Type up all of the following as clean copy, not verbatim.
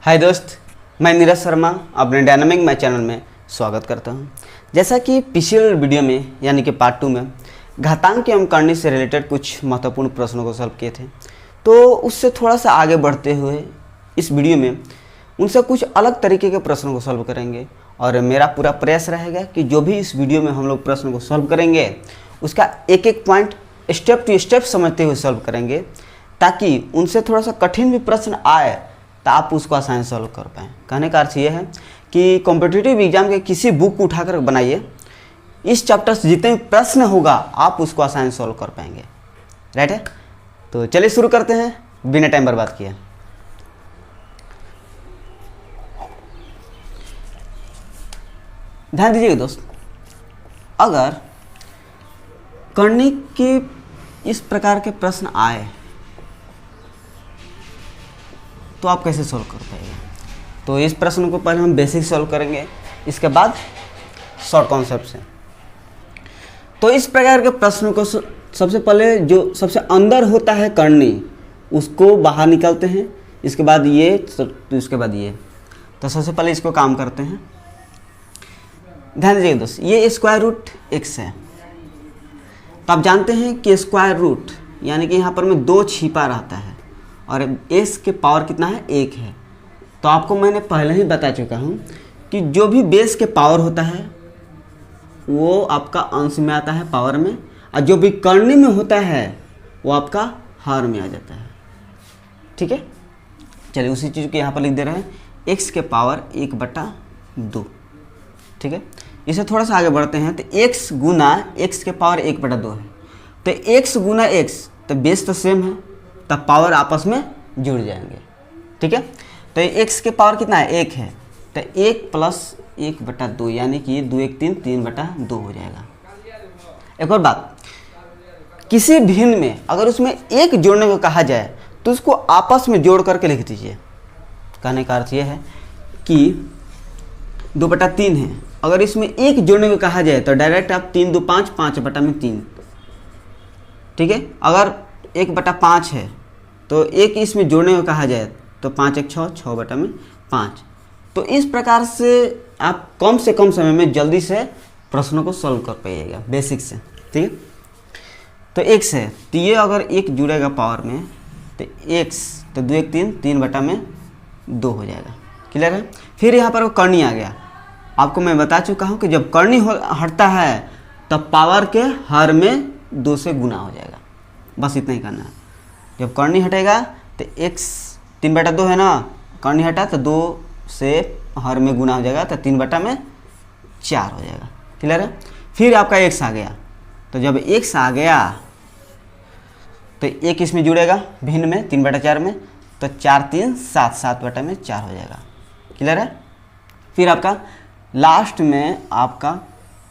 हाय दोस्त, मैं नीरज शर्मा अपने डायनामिक मैथ चैनल में स्वागत करता हूं। जैसा कि पिछले वीडियो में यानी कि पार्ट 2 में घातांक एवं करनी से रिलेटेड कुछ महत्वपूर्ण प्रश्नों को सॉल्व किए थे, तो उससे थोड़ा सा आगे बढ़ते हुए इस वीडियो में उनसे कुछ अलग तरीके के प्रश्नों को सॉल्व करेंगे। और मेरा पूरा प्रयास रहेगा कि जो भी इस वीडियो में हम लोग प्रश्न को सॉल्व करेंगे उसका एक एक पॉइंट स्टेप टू स्टेप समझते हुए सॉल्व करेंगे, ताकि उनसे थोड़ा सा कठिन भी प्रश्न आए तो आप उसको आसानी से सॉल्व कर पाएँ। कहने का अर्थ ये है कि कॉम्पिटिटिव एग्जाम के किसी बुक को उठाकर बनाइए, इस चैप्टर से जितने भी प्रश्न होगा आप उसको आसानी से सॉल्व कर पाएंगे। राइट है, तो चलिए शुरू करते हैं बिना टाइम बर्बाद किए। ध्यान दीजिएगा दोस्त, अगर करनी के इस प्रकार के प्रश्न आए तो आप कैसे सॉल्व कर पाएंगे। तो इस प्रश्न को पहले हम बेसिक सॉल्व करेंगे, इसके बाद शॉर्ट कॉन्सेप्ट से। तो इस प्रकार के प्रश्नों को सबसे पहले जो सबसे अंदर होता है करनी, उसको बाहर निकालते हैं, इसके बाद ये, तो इसके बाद ये। तो सबसे पहले इसको काम करते हैं। ध्यान दीजिए दोस्त, ये स्क्वायर रूट एक्स है। तो आप जानते हैं कि स्क्वायर रूट यानी कि यहाँ पर में 2 छिपा रहता है और एक्स के पावर कितना है, 1 है। तो आपको मैंने पहले ही बता चुका हूँ कि जो भी बेस के पावर होता है वो आपका अंश में आता है, पावर में, और जो भी करनी में होता है वो आपका हर में आ जाता है। ठीक है, चलिए उसी चीज़ को यहाँ पर लिख दे रहे हैं, एक्स के पावर 1/2। ठीक है, इसे थोड़ा सा आगे बढ़ते हैं। तो x गुना एक्स के पावर 1/2 है। तो x गुना एक्स, तो बेस तो सेम है, तब पावर आपस में जुड़ जाएंगे। ठीक है, तो x के पावर कितना है, 1 है। तो 1 + 1/2 यानी कि 2 1 3 3/2 हो जाएगा। एक और बात, किसी भिन्न में अगर उसमें 1 जोड़ने को कहा जाए तो उसको आपस में जोड़ करके लिख दीजिए। कहने का अर्थ यह है कि 2/3 है, अगर इसमें 1 जोड़ने को कहा जाए तो डायरेक्ट आप 3 2 5 5/3। ठीक है, अगर 1/5 है तो 1 इसमें जोड़ने को कहा जाए तो 5 1 6 6/5। तो इस प्रकार से आप कम से कम समय में जल्दी से प्रश्नों को सॉल्व कर पाइएगा बेसिक से। ठीक है, तो x है, तो ये अगर 1 जुड़ेगा पावर में तो x, तो 2 1 3 3/2 हो जाएगा। क्लियर है। फिर यहाँ पर वो करनी आ गया। आपको मैं बता चुका हूँ कि जब करनी हटता है तब पावर के हर में 2 से गुना हो जाएगा। बस इतना ही करना है। जब करनी हटेगा तो x 3/2 है ना, करनी हटा तो 2 से हर में गुना हो जाएगा, तो 3/4 हो जाएगा। क्लियर है। फिर आपका x आ गया, तो जब x आ गया तो 1 इसमें जुड़ेगा भिन्न में 3/4 में, तो 4 3 7 7/4 हो जाएगा। क्लियर है। फिर आपका लास्ट में आपका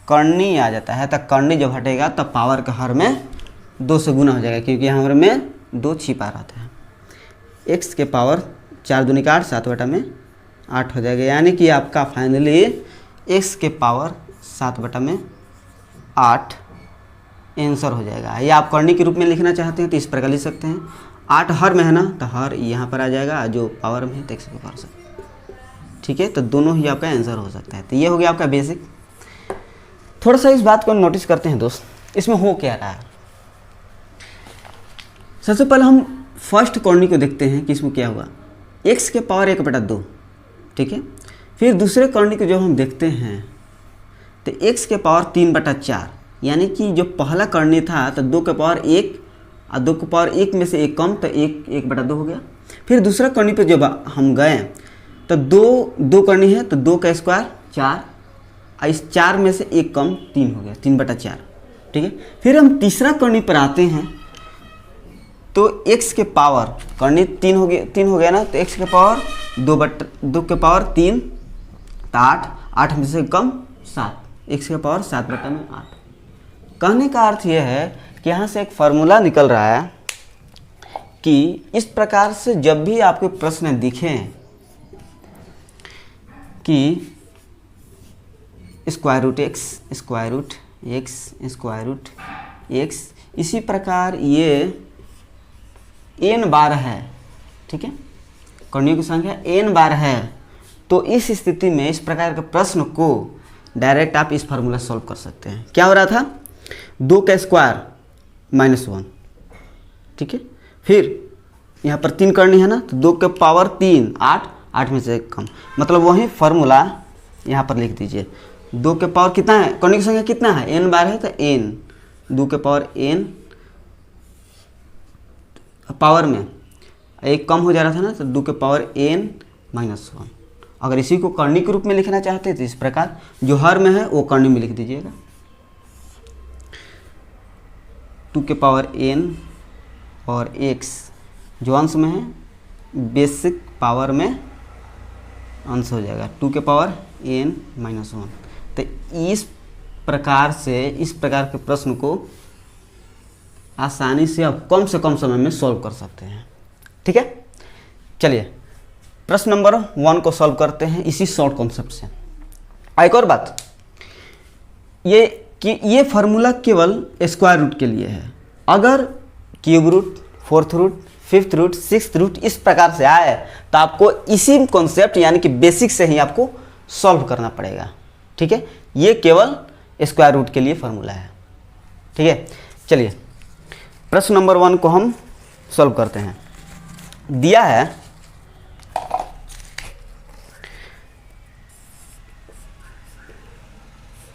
करनी आ जाता है, तो करनी जब हटेगा तब पावर का हर में 2 से गुना हो जाएगा, क्योंकि यहाँ में 2 छिपा रहता है। x के पावर 4 दूनी 8 7/8 हो जाएगा, यानी कि आपका फाइनली x के पावर 7/8 आंसर हो जाएगा। या आप करनी के रूप में लिखना चाहते हैं तो इस प्रकार लिख सकते हैं। 8 हर में है ना, तो हर यहाँ पर आ जाएगा, जो पावर में है तो x के पावर 7। ठीक है, तो दोनों ही आपका आंसर हो सकता है। तो ये हो गया आपका बेसिक। थोड़ा सा इस बात को नोटिस करते हैं दोस्त, इसमें हो क्या रहा है। सबसे पहले हम फर्स्ट करनी को देखते हैं कि इसमें क्या हुआ, x के पावर 1/2। ठीक है, फिर दूसरे करनी को जब हम देखते हैं तो x के पावर 3/4, यानी कि जो पहला करनी था तो 2 के पावर 1 और 2 के पावर 1 में से 1 कम, तो 1/2 हो गया। फिर दूसरा करनी पे जब हम गए तो 2 करनी है, तो 2 का स्क्वायर 4, और इस 4 में से 1 कम 3 हो गया, 3/4। ठीक है, फिर हम तीसरा करनी पर आते हैं तो x के पावर करनी 3 हो गया ना, तो x के पावर 2 के पावर 3, तो 8, 8 में से कम 7, x के पावर 7/8। कहने का अर्थ यह है कि यहाँ से एक फार्मूला निकल रहा है कि इस प्रकार से जब भी आपके प्रश्न दिखें कि square root X square root X square root X, इसी प्रकार ये n बार है। ठीक है, कर्णियों की संख्या n बार है, तो इस स्थिति में इस प्रकार के प्रश्न को डायरेक्ट आप इस फार्मूला सॉल्व कर सकते हैं। क्या हो रहा था, 2 का स्क्वायर -1, ठीक है। फिर यहाँ पर 3 करनी है ना, तो 2 के पावर 3 8, 8 में से 1 कम, मतलब वही फार्मूला यहाँ पर लिख दीजिए। 2 के पावर कितना है, कर्णियों की संख्या कितना है, n बार है, तो n 2 के पावर n पावर में 1 कम हो जा रहा था ना, तो 2 के पावर n -1। अगर इसी को कर्णिक के रूप में लिखना चाहते हैं तो इस प्रकार, जो हर में है वो कर्णिक में लिख दीजिएगा। 2 के पावर n और x जो अंश में है, बेसिक पावर में अंश हो जाएगा, 2 के पावर n -1। तो इस प्रकार से इस प्रकार के प्रश्न को आसानी से आप कम से कम समय में सॉल्व कर सकते हैं, ठीक है। चलिए प्रश्न नंबर 1 को सॉल्व करते हैं इसी शॉर्ट कॉन्सेप्ट से। एक और बात, ये फार्मूला केवल स्क्वायर रूट के लिए है। अगर cube root, fourth root, fifth root, sixth root इस प्रकार से आए तो आपको इसी कॉन्सेप्ट यानी कि बेसिक से ही आपको सॉल्व करना पड़ेगा, ठीक है। ये केवल स्क्वायर रूट के लिए फार्मूला है, ठीक है। चलिए प्रश्न नंबर 1 को हम सॉल्व करते हैं। दिया है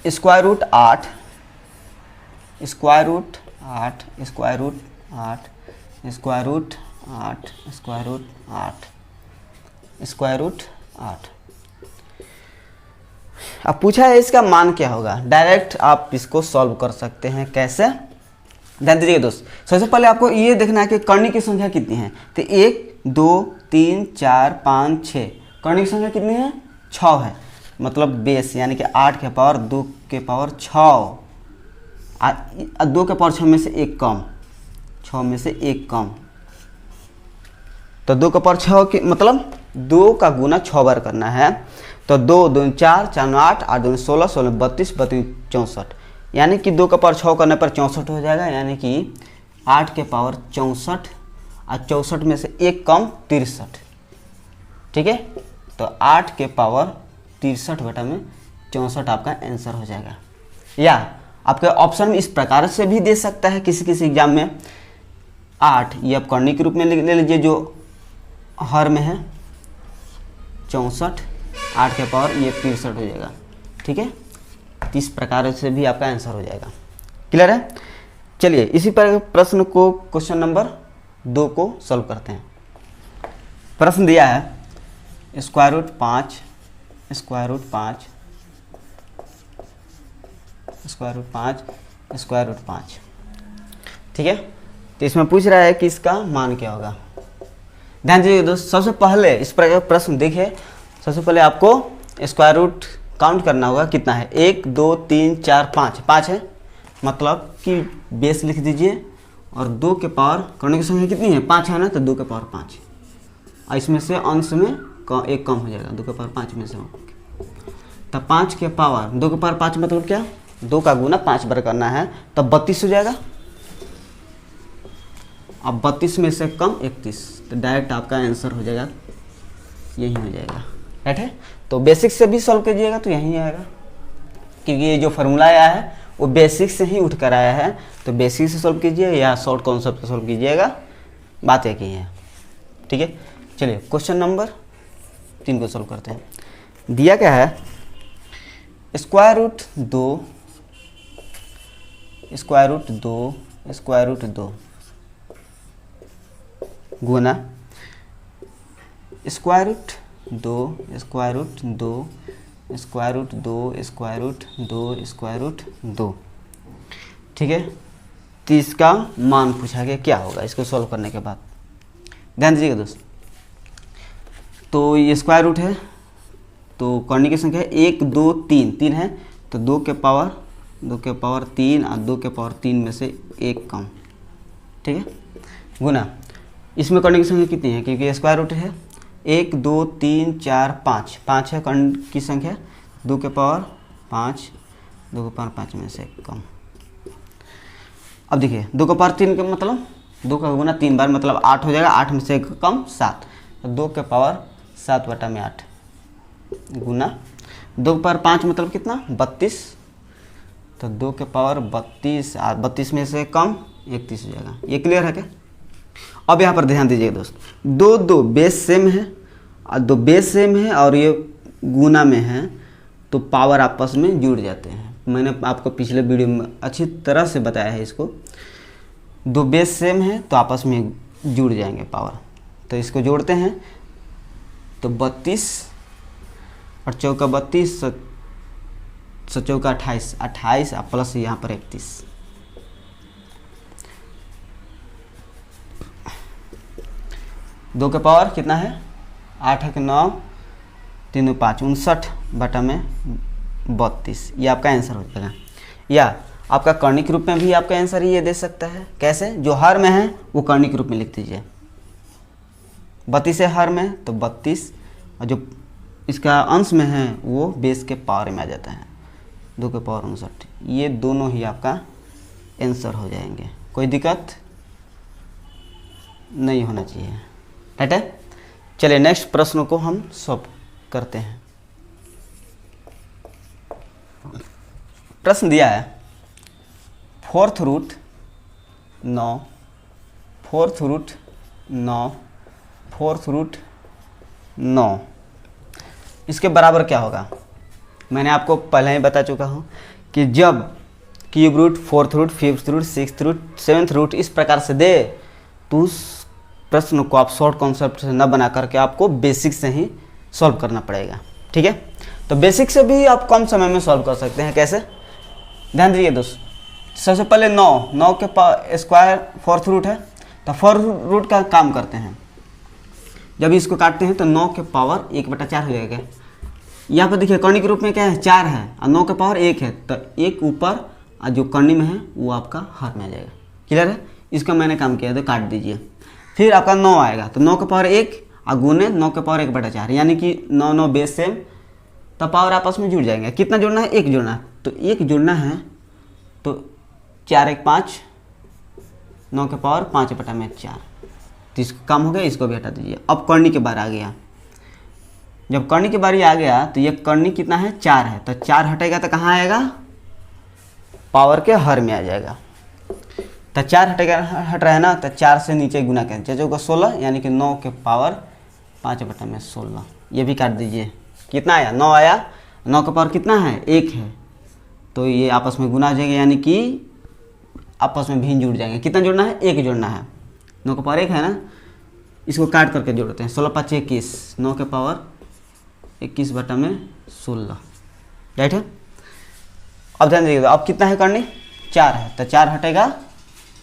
square root 8, square root 8, square root 8, square root 8, square root 8, square root 8। अब पूछा है इसका मान क्या होगा। डायरेक्ट आप इसको सॉल्व कर सकते हैं। कैसे, ध्यान दीजिएगा दोस्त। सबसे पहले आपको ये देखना है कि कर्णी की संख्या कितनी है। तो 1 2 3 4 5 6, कर्णी की संख्या कितनी है, 6 है। मतलब बेस यानी कि 8 के पावर 2 के पावर 6, 2 के पावर 6 में से 1 कम, 6 में से 1 कम, तो 2 के पावर 6 की मतलब 2 का गुना 6 बार करना है। तो 2 2 4 4 9 8 8 2 16 16 32 32 64, यानी कि 2 का पावर 6 करने पर 64 हो जाएगा। यानी कि 8 के पावर 64 और 64 में से 1 कम 63, ठीक है। तो 8 के पावर 63 बटा में 64 आपका आंसर हो जाएगा। या आपके ऑप्शन में इस प्रकार से भी दे सकता है किसी किसी एग्जाम में 8, ये आप कर्णी के रूप में ले लीजिए जो हर में है 64, 8 के पावर ये 63 हो जाएगा, ठीक है। इस प्रकार से भी आपका आंसर हो जाएगा। क्लियर है। चलिए इसी पर प्रश्न को क्वेश्चन नंबर 2 को सॉल्व करते हैं। प्रश्न दिया है square root 5, square root 5, square root 5, square root 5, ठीक है। तो इसमें पूछ रहा है कि इसका मान क्या होगा। ध्यान दीजिए दोस्त, सबसे पहले इस प्रकार प्रश्न देखिए। सबसे पहले आपको स्क्वायर रूट काउंट करना होगा, कितना है 1 2 3 4 5, 5 है, मतलब कि बेस लिख दीजिए। और 2 के पावर करने की संख्या कितनी है, 5 है ना, तो 2 के पावर 5, और इसमें से अंश में 1 कम हो जाएगा, 2 के पावर 5 में से। तब 5 के पावर 2 के पावर 5 मतलब क्या, 2 का गुना 5 बार करना है, तब 32 हो जाएगा। अब 32 में से कम 31, तो डायरेक्ट आपका आंसर हो जाएगा, यही हो जाएगा, राइट है। तो बेसिक से भी सॉल्व कीजिएगा तो यही आएगा, क्योंकि ये जो फार्मूला आया है वो बेसिक से ही उठ कर आया है। तो बेसिक से सॉल्व कीजिए या शॉर्ट कॉन्सेप्ट से सॉल्व कीजिएगा, बात एक ही है, ठीक है। चलिए क्वेश्चन नंबर 3 को सॉल्व करते हैं। दिया क्या है square root 2, square root 2, square root 2 गुना square root 2, square root 2, square root 2, square root 2, square root 2, ठीक है। तो इसका मान पूछा गया क्या होगा इसको सॉल्व करने के बाद। ध्यान दीजिएगा दोस्त। तो ये स्क्वायर रूट है, तो करने की संख्या 1 2 3, 3 है, तो 2 के पावर 3 और 2 के पावर 3 में से 1 कम, ठीक है, गुना इसमें करने की संख्या कितनी है, क्योंकि स्क्वायर रूट है। 1 2 3 4 5, 5 है कर्ण की संख्या, 2 के पावर 5, 2 के पावर 5 में से 1 कम। अब देखिए 2 के पावर 3 का मतलब 2 का गुना 3 बार, मतलब 8 हो जाएगा, 8 में से 1 कम 7, तो 2 के पावर 7/8 गुना 2 के पावर 5 मतलब कितना 32, तो 2 के पावर 32 32 में से कम 31 हो जाएगा। ये क्लियर है क्या? अब यहाँ पर ध्यान दीजिएगा दोस्त, दो बेस सेम है और दो बेस सेम है और ये गुना में है तो पावर आपस में जुड़ जाते हैं। मैंने आपको पिछले वीडियो में अच्छी तरह से बताया है इसको। दो बेस सेम है तो आपस में जुड़ जाएंगे पावर, तो इसको जोड़ते हैं तो 32 और चौका 32 चौका 28 और प्लस यहाँ पर 31। दो के पावर कितना है 8 है कि 9 3 5 59/32। ये आपका आंसर हो जाएगा। या आपका कर्णिक रूप में भी आपका आंसर ये दे सकता है। कैसे? जो हर में है वो कर्णिक रूप में लिख दीजिए। 32 है हर में तो 32 और जो इसका अंश में है वो बेस के पावर में आ जाता है 2 के पावर 59। ये दोनों ही आपका आंसर हो जाएंगे, कोई दिक्कत नहीं होना चाहिए। राइट है? चलिए नेक्स्ट प्रश्न को हम सॉल्व करते हैं। प्रश्न दिया है 4th root 9 4th root 9 4th root 9 इसके बराबर क्या होगा? मैंने आपको पहले ही बता चुका हूँ कि जब cube root 4th root 5th root 6th root 7th root इस प्रकार से दे तो उस प्रश्न को आप शॉर्ट कॉन्सेप्ट से न बना करके आपको बेसिक से ही सॉल्व करना पड़ेगा। ठीक है? तो बेसिक से भी आप कम समय में सॉल्व कर सकते हैं। कैसे? ध्यान दीजिए दोस्त, सबसे पहले 9 के स्क्वायर 4th रूट है तो 4th रूट का काम करते हैं। जब इसको काटते हैं तो 9 के पावर 1/4 हो जाएगा। यहाँ पर देखिए कर्णी के रूप में क्या है 4 है और 9 के पावर 1 है तो 1 ऊपर और जो कर्णी में है वो आपका हर में आ जाएगा। क्लियर है? इसका मैंने काम किया तो काट दीजिए। फिर आपका 9 आएगा तो 9 के पावर 1 और गुने 9 के पावर 1/4 यानी कि 9 बेस सेम तो पावर आपस में जुड़ जाएंगे। कितना जोड़ना है? 1 जोड़ना है तो 1 जोड़ना है तो 4 1 5 9 के पावर 5/4 तो इसका काम हो गया। इसको भी हटा दीजिए। अब कर्णी के बार आ गया। जब कर्णी की बारी आ गया तो ये कर्णी कितना है 4 है तो 4 हटेगा तो कहाँ आएगा? पावर के हर में आ जाएगा। तो 4 हटेगा हट रहा है ना तो 4 से नीचे गुना करें 4 होगा 16 यानी कि 9 के पावर 5/16। ये भी काट दीजिए। कितना आया? 9 आया। 9 का पावर कितना है? 1 है तो ये आपस में गुना हो जाएगा यानी कि आपस में भिन्न जुड़ जाएंगे। कितना जोड़ना है? 1 जोड़ना है। 9 का पावर 1 है ना, इसको काट करके जोड़ते हैं। 16 5 21 9 के पावर 21/16। राइट है? अब ध्यान दीजिएगा अब कितना है करनी? 4 है तो 4 हटेगा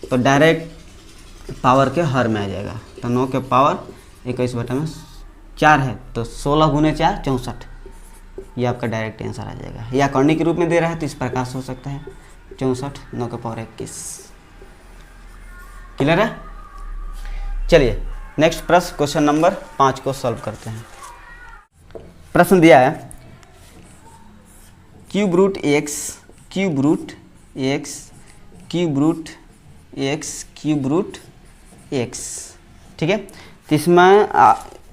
तो डायरेक्ट पावर के हर में आ जाएगा। तो 9 के पावर 21/4 है तो 16 गुने 4 64। ये आपका डायरेक्ट आंसर आ जाएगा। या करनी के रूप में दे रहा है तो इस प्रकार से हो सकता है 64 9 के पावर 21। क्लियर है? चलिए नेक्स्ट प्रश्न क्वेश्चन नंबर 5 को सॉल्व करते हैं। प्रश्न दिया है cube root X cube root X cube root X cube root X. ठीक है? तो इसमें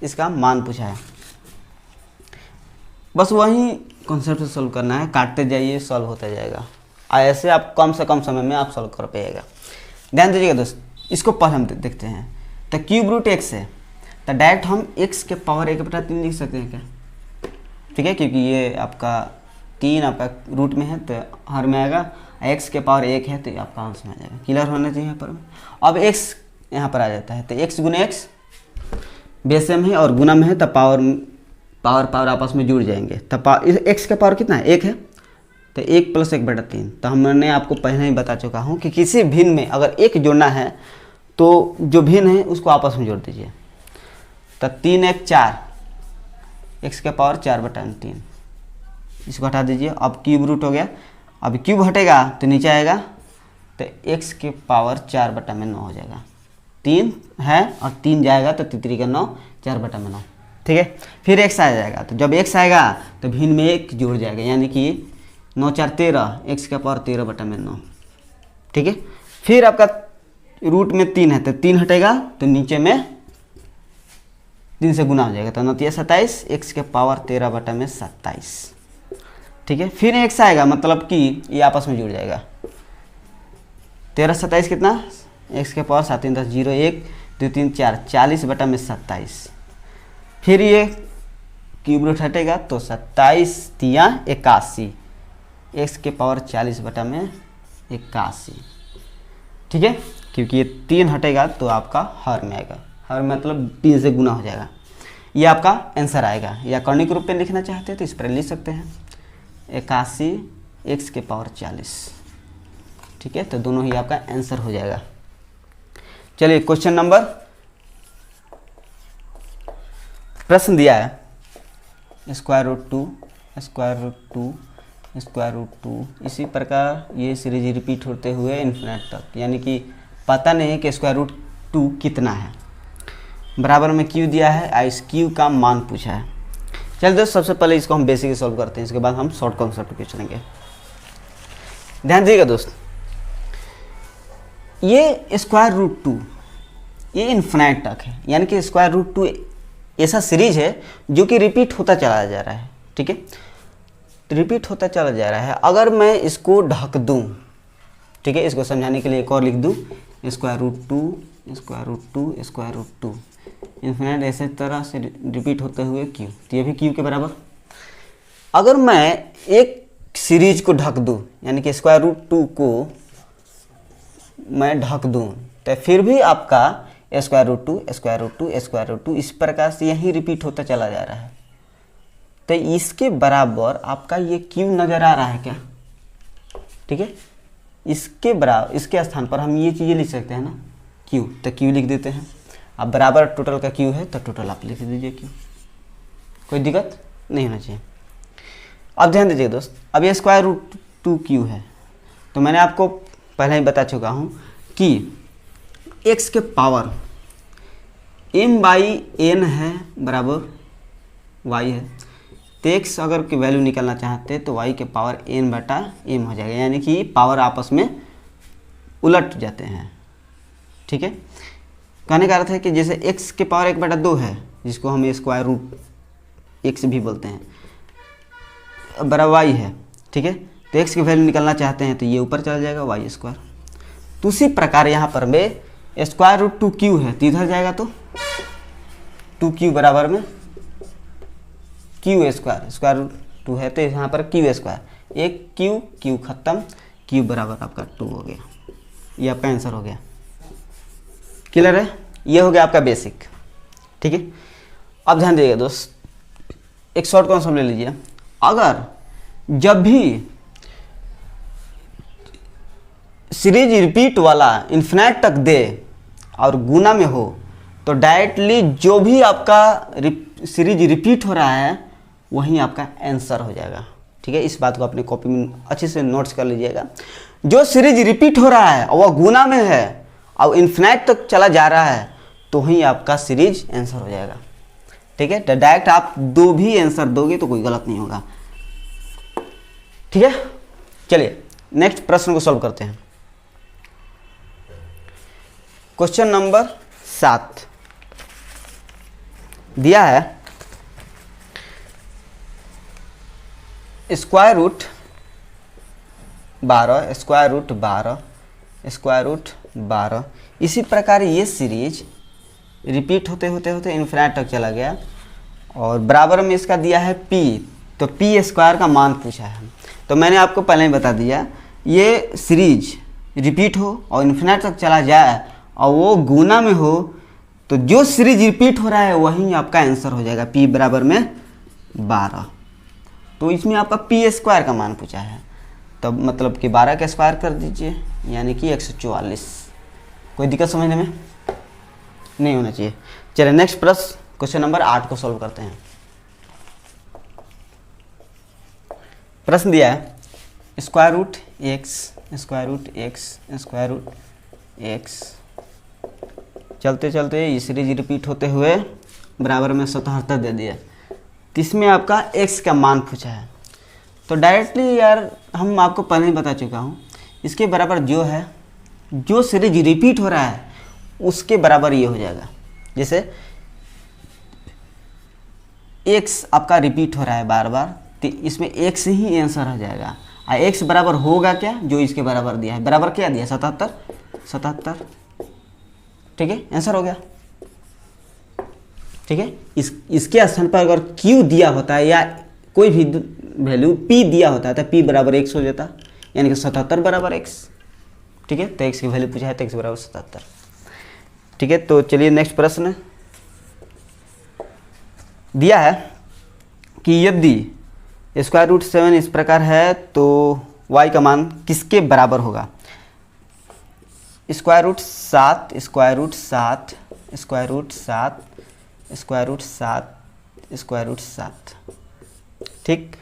इसका मान पूछा है। बस वही कॉन्सेप्ट से सॉल्व करना है। काटते जाइए सॉल्व होता जाएगा। ऐसे आप कम से कम समय में आप सॉल्व कर पाइएगा। ध्यान दीजिएगा दोस्त, इसको पहले हम देखते हैं। तो क्यूब रूट एक्स है तो डायरेक्ट हम एक्स के पावर 1/3 लिख सकते हैं क्या? ठीक है, क्योंकि ये आपका 3 आपका रूट में है तो हर में आएगा। एक्स के पावर 1 है तो ये आपका अंश में आ जाएगा। क्लियर होना चाहिए यहाँ पर। अब एक्स यहाँ पर आ जाता है तो एक्स गुने एक्स बेस सेम है और गुना में है तो पावर आपस में जुड़ जाएंगे। तो एक्स का पावर कितना है? 1 है तो 1 + 1/3। तो हमने आपको पहले ही बता चुका हूँ कि किसी भिन्न में अगर 1 जोड़ना है तो जो भिन्न है उसको आपस में जोड़ दीजिए। तो 3 1 4 एक्स के पावर 4/3 इसको हटा दीजिए। अब क्यूब रूट हो गया। अब क्यूब हटेगा तो नीचे आएगा तो एक्स के पावर 4/9 हो जाएगा। 3 है और 3 जाएगा तो 3 का 9 4/9। ठीक है? फिर एक्स आ जाएगा तो जब एक्स आएगा तो भिन्न में 1 जोड़ जाएगा यानी कि 9 4 13 एक्स के पावर 13/9। ठीक है? फिर आपका रूट में 3 है तो 3 हटेगा तो नीचे में 3 से गुना हो जाएगा, तो 9 27, x के पावर 13 बटा में 27। ठीक है, फिर x आएगा, मतलब कि ये आपस में जुड़ जाएगा। 13 27 कितना, x के पावर 7 3 10 0 1 2 3 4 40 बटा में 27। फिर ये क्यूब रूट हटेगा तो 27 तिया 81, x के पावर 40 बटा में 81। ठीक है, क्योंकि ये 3 हटेगा तो आपका हर में आएगा, हर मतलब 3 से गुना हो जाएगा। ये आपका आंसर आएगा, या कॉर्निक रूप में लिखना चाहते हैं तो इस पर लिख सकते हैं 81 x के पावर 40। ठीक है, तो दोनों ही आपका आंसर हो जाएगा। चलिए क्वेश्चन नंबर, प्रश्न दिया है square root 2 square root 2 square root 2, इसी प्रकार ये सीरीज रिपीट होते हुए इन्फिनिट तक, यानी कि पता नहीं है कि स्क्वायर रूट 2 कितना है। बराबर में क्यू दिया है, आ इस क्यू का मान पूछा है। चलिए दोस्तों, सबसे पहले इसको हम बेसिक सॉल्व करते हैं, इसके बाद हम शॉर्ट कॉन्सेप्ट पे चलेंगे। ध्यान दीजिएगा दोस्त, ये स्क्वायर रूट 2 ये इन्फिनिट तक है, यानी कि स्क्वायर रूट 2 ऐसा सीरीज है जो कि रिपीट होता चला जा रहा है। ठीक है, रिपीट होता चला जा रहा है। अगर मैं इसको ढक दूं, ठीक है, इसको समझाने के लिए एक और लिख दूं, square root 2 square root 2 square root 2 infinite ऐसे तरह से रिपीट होते हुए क्यू, तो ये भी क्यू के बराबर। अगर मैं एक सीरीज को ढक दूं, यानी कि स्क्वायर रूट 2 को मैं ढक दूं, तो फिर भी आपका square root 2 square root 2 square root 2 इस प्रकार से यही रिपीट होता चला जा रहा है। तो इसके बराबर आपका ये क्यू नजर आ रहा है क्या? ठीक है, इसके बराबर, इसके स्थान पर हम ये चीज़ें लिख सकते हैं ना, क्यू, तो क्यू लिख देते हैं। अब बराबर टोटल का क्यू है तो टोटल आप लिख दीजिए क्यू, कोई दिक्कत नहीं होना चाहिए। अब ध्यान दीजिए दोस्त, अब ये स्क्वायर रूट 2 क्यू है, तो मैंने आपको पहले ही बता चुका हूँ कि x के पावर m/n है बराबर y है, तो x अगर की वैल्यू निकालना चाहते हैं तो y के पावर n/m हो जाएगा, यानी कि पावर आपस में उलट जाते हैं। ठीक है, कहने का अर्थ है कि जैसे x के पावर 1/2 है, जिसको हम स्क्वायर रूट x भी बोलते हैं, बराबर y है। ठीक है, तो x की वैल्यू निकालना चाहते हैं तो ये ऊपर चला जाएगा y स्क्वायर। तो उसी प्रकार यहाँ पर में स्क्वायर रूट 2 क्यू है, तो इधर जाएगा तो 2q बराबर में क्यू स्क्वायर, स्क्वायर रूट 2 है तो यहाँ पर क्यू स्क्वायर, एक क्यू खत्म, क्यू बराबर आपका 2 हो गया। ये आपका आंसर हो गया। क्लियर है, ये हो गया आपका बेसिक। ठीक है, अब ध्यान दीजिएगा दोस्त, एक शॉर्ट कॉन्सेप्ट ले लीजिए। अगर जब भी सीरीज रिपीट वाला इन्फिनिट तक दे और गुना में हो, तो डायरेक्टली जो भी आपका सीरीज रिपीट हो रहा है वही आपका आंसर हो जाएगा। ठीक है, इस बात को अपने कॉपी में अच्छे से नोट्स कर लीजिएगा। जो सीरीज रिपीट हो रहा है और वह गुना में है और इन्फिनिट तक चला जा रहा है, तो ही आपका सीरीज आंसर हो जाएगा। ठीक है, तो डायरेक्ट आप दो भी आंसर दोगे तो कोई गलत नहीं होगा। ठीक है, चलिए नेक्स्ट प्रश्न को सॉल्व करते हैं। क्वेश्चन नंबर 7 दिया है square root 12 square root 12 square root 12। इसी प्रकार ये सीरीज रिपीट होते होते होते इन्फिनिट तक चला गया और बराबर में इसका दिया है p, तो p स्क्वायर का मान पूछा है। तो मैंने आपको पहले ही बता दिया, ये सीरीज रिपीट हो और इन्फिनिट तक चला जाए और वो गुना में हो, तो जो सीरीज रिपीट हो रहा है वही आपका आंसर हो जाएगा, p बराबर में 12। तो इसमें आपका p स्क्वायर का मान पूछा है, तब मतलब कि 12 का स्क्वायर कर दीजिए, यानी कि 144। कोई दिक्कत समझने में नहीं होना चाहिए। चलिए नेक्स्ट प्रश्न, क्वेश्चन नंबर 8 को सॉल्व करते हैं। प्रश्न दिया है square root X square root X square root X, चलते चलते ये सीरीज रिपीट होते हुए बराबर में 77 दे दिया, तो इसमें आपका x का मान पूछा है। तो डायरेक्टली यार हम आपको पहले ही बता चुका हूँ, इसके बराबर जो है, जो सीरीज रिपीट हो रहा है उसके बराबर ये हो जाएगा। जैसे एक्स आपका रिपीट हो रहा है बार बार, तो इसमें एक्स ही आंसर हो जाएगा। और एक्स बराबर होगा क्या, जो इसके बराबर दिया है, बराबर क्या दिया 77, ठीक है, आंसर हो गया। ठीक है, इसके स्थान पर अगर क्यू दिया होता है या कोई भी वैल्यू पी दिया होता है तो पी बराबर एक्स हो जाता, यानी कि 77 बराबर एक्स। ठीक है, तो एक्स की वैल्यू पूछा है तो एक्स बराबर 77। ठीक है, तो चलिए नेक्स्ट प्रश्न दिया है कि यदि स्क्वायर रूट 7 इस प्रकार है तो y का मान किसके बराबर होगा। Square root 7 square root 7 square root 7 square root 7 square root 7। ठीक,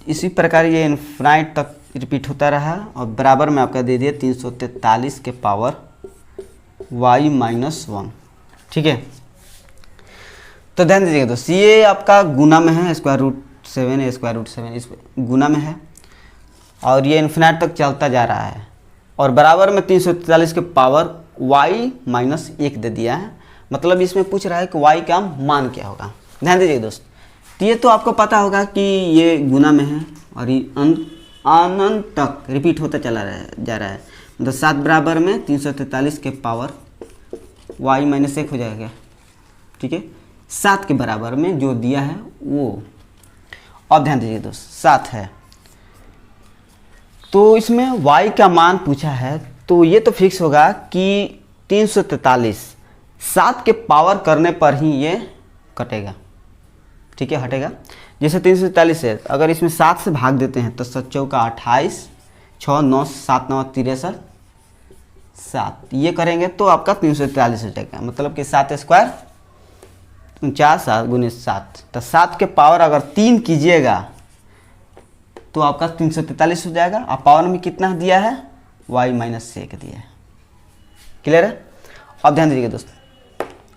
इसी प्रकार ये इन्फिनाइट तक रिपीट होता रहा और बराबर में आपका दे दिया 343 के पावर y माइनस 1। ठीक है, तो ध्यान दीजिएगा दोस्त, ये आपका गुना में है, स्क्वायर रूट 7 है, स्क्वायर रूट 7 इस गुना में है और ये इन्फिनाइट तक चलता जा रहा है और बराबर में 343 के पावर y माइनस 1 दे दिया है। मतलब इसमें पूछ रहा है कि y का मान क्या होगा। ध्यान दीजिएगा दोस्त, तो ये तो आपको पता होगा कि ये गुना में है और ये अनंत तक रिपीट होता चला जा रहा है। मतलब 7 बराबर में 343 के पावर y माइनस 1 हो जाएगा। ठीक है, 7 के बराबर में जो दिया है वो, अब ध्यान दीजिए दोस्त 7 है तो इसमें y का मान पूछा है, तो ये तो फिक्स होगा कि 343 7 के पावर करने पर ही ये कटेगा। ठीक है, हटेगा। जैसे 343 है, अगर इसमें 7 से भाग देते हैं तो 7 चौका 28, 6 9 7 9 63 7, ये करेंगे तो आपका 343 हो जाएगा। मतलब कि 7 स्क्वायर 49 गुने 7, तो 7 के पावर अगर 3 कीजिएगा तो आपका 343 हो जाएगा। और पावर में कितना दिया है, y माइनस 1 दिया है। क्लियर है। अब ध्यान दीजिएगा दोस्त,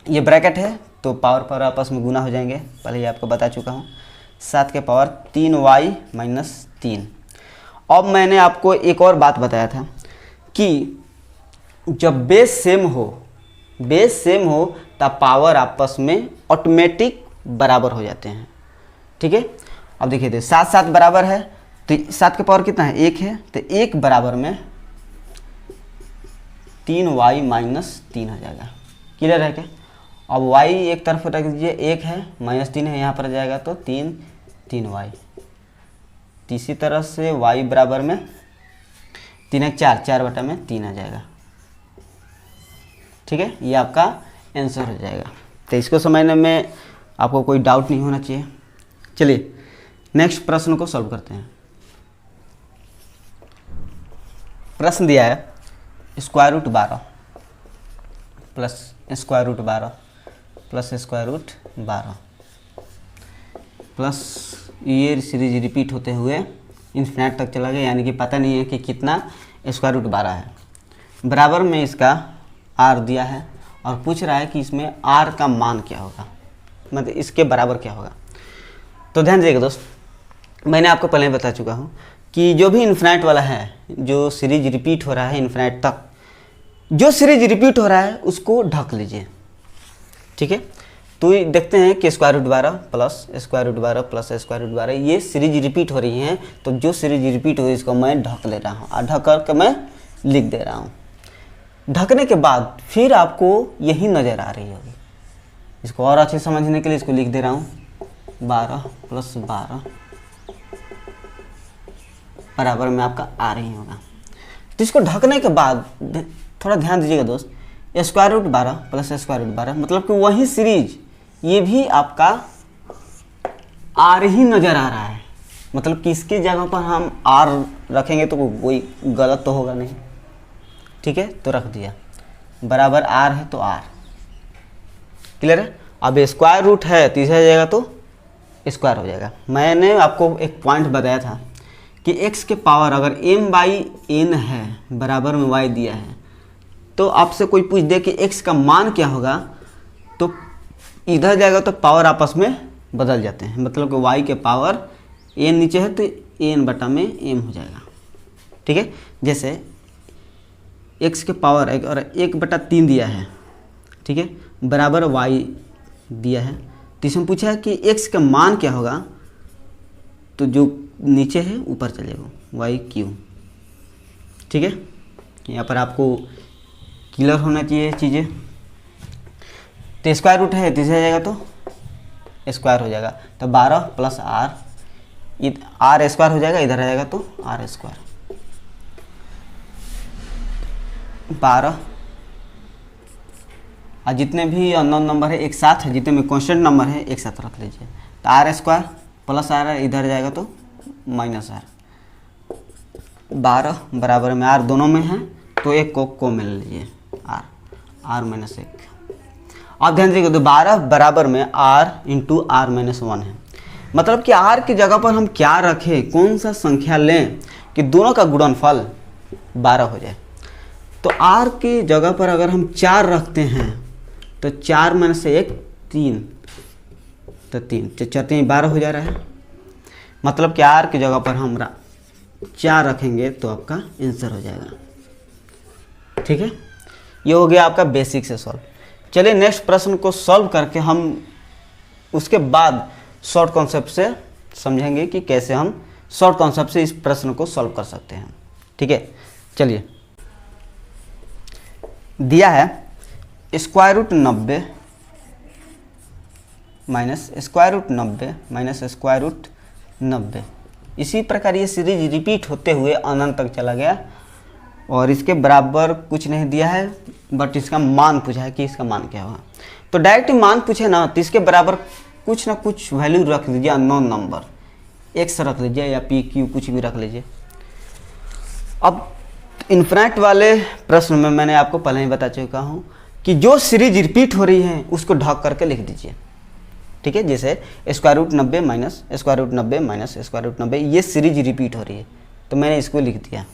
ये ब्रैकेट है तो पावर पर आपस में गुना हो जाएंगे, पहले ही आपको बता चुका हूँ। 7 के पावर 3y माइनस 3। अब मैंने आपको एक और बात बताया था कि जब बेस सेम हो तब पावर आपस में ऑटोमेटिक बराबर हो जाते हैं। ठीक है, अब देखिए 7 7 बराबर है तो 7 का पावर कितना है, 1 है, तो 1 बराबर में 3y माइनस 3 हो जाएगा। क्लियर है क्या। अब y एक तरफ रख दीजिए, 1 है माइनस 3 है, यहाँ पर जाएगा तो 3y। इसी तरह से y बराबर में 3 1 4, 4 बटा में 3 आ जाएगा। ठीक है, ये आपका आंसर हो जाएगा। तो इसको समझने में आपको कोई डाउट नहीं होना चाहिए। चलिए नेक्स्ट प्रश्न को सॉल्व करते हैं। प्रश्न दिया है square root 12 plus square root 12 plus square root 12 plus ये सीरीज रिपीट होते हुए इन्फिनिट तक चला गया, यानी कि पता नहीं है कि कितना स्क्वायर रूट 12 है। बराबर में इसका r दिया है और पूछ रहा है कि इसमें r का मान क्या होगा, मतलब इसके बराबर क्या होगा। तो ध्यान दीजिएगा दोस्त, मैंने आपको पहले बता चुका हूँ कि जो भी इन्फिनिट वाला है, जो सीरीज रिपीट हो रहा है इन्फिनिट तक, जो सीरीज रिपीट हो रहा है उसको ढक लीजिए। ठीक है, तो देखते हैं कि square root 12 plus square root 12 plus square root 12 ये सीरीज रिपीट हो रही है। तो जो सीरीज रिपीट हो रही है इसको मैं ढक ले रहा हूँ और ढक करके मैं लिख दे रहा हूँ। ढकने के बाद फिर आपको यही नज़र आ रही होगी। इसको और अच्छे समझने के लिए इसको लिख दे रहा हूँ, 12 प्लस 12 बराबर में आपका आ रही होगा। तो इसको ढकने के बाद थोड़ा ध्यान दीजिएगा दोस्त, square root 12 plus square root 12 मतलब कि वही सीरीज ये भी आपका आर ही नज़र आ रहा है। मतलब कि इसकी जगह पर हम आर रखेंगे तो कोई गलत तो होगा नहीं। ठीक है, तो रख दिया, बराबर आर है तो आर। क्लियर है। अब स्क्वायर रूट है तो इसे जाएगा तो स्क्वायर हो जाएगा। मैंने आपको एक पॉइंट बताया था कि x के पावर अगर m/n है, बराबर में y दिया है, तो आपसे कोई पूछ दे कि x का मान क्या होगा, तो इधर जाएगा तो पावर आपस में बदल जाते हैं। मतलब कि y के पावर n नीचे है तो n बटा में m हो जाएगा। ठीक है, जैसे x के पावर और 1/3 दिया है, ठीक है, बराबर y दिया है तो इसमें पूछा है कि x का मान क्या होगा, तो जो नीचे है ऊपर चलेगा वाई क्यू। ठीक है, यहाँ पर आपको क्लियर होना चाहिए चीज़ें। तो स्क्वायर रूट है तो इसे आ जाएगा तो स्क्वायर हो जाएगा, तो 12 प्लस आर, आर स्क्वायर हो जाएगा, इधर आ जाएगा तो आर स्क्वायर। 12 और जितने भी अननोन नंबर है एक साथ है, जितने भी कांस्टेंट नंबर है एक साथ रख लीजिए। तो आर स्क्वायर प्लस आर इधर जाएगा तो माइनस आर। 12 बराबर में आर दोनों में है तो एक को मिल लीजिए आर, आर माइनस 1। आप ध्यान दीजिएगा तो 12 बराबर में आर इंटू आर माइनस 1 है। मतलब कि आर की जगह पर हम क्या रखें, कौन सा संख्या लें कि दोनों का गुणनफल 12 हो जाए। तो आर की जगह पर अगर हम 4 रखते हैं तो 4 माइनस 1 3, तो 3 4 12 हो जा रहा है। मतलब कि आर की जगह पर हम 4 रखेंगे तो आपका आंसर हो जाएगा। ठीक है, ये हो गया आपका बेसिक से सॉल्व। चलिए नेक्स्ट प्रश्न को सॉल्व करके हम उसके बाद शॉर्ट कॉन्सेप्ट से समझेंगे कि कैसे हम शॉर्ट कॉन्सेप्ट से इस प्रश्न को सॉल्व कर सकते हैं। ठीक है, चलिए दिया है square root 90 minus square root 90 minus square root 90। इसी प्रकार ये सीरीज रिपीट होते हुए अनंत तक चला गया और इसके बराबर कुछ नहीं दिया है, बट इसका मान पूछा है कि इसका मान क्या होगा। तो डायरेक्ट मान पूछे ना तो इसके बराबर कुछ ना कुछ वैल्यू रख लीजिए, अननोन नंबर एक्स रख लीजिए या पी क्यू कुछ भी रख लीजिए। अब इन्फिनिट वाले प्रश्न में मैंने आपको पहले ही बता चुका हूँ कि जो सीरीज रिपीट हो रही है उसको ढक करके लिख दीजिए। ठीक है, जैसे square root 90 minus square root 90 minus square root 90, ये सीरीज रिपीट हो रही है तो मैंने इसको लिख दिया।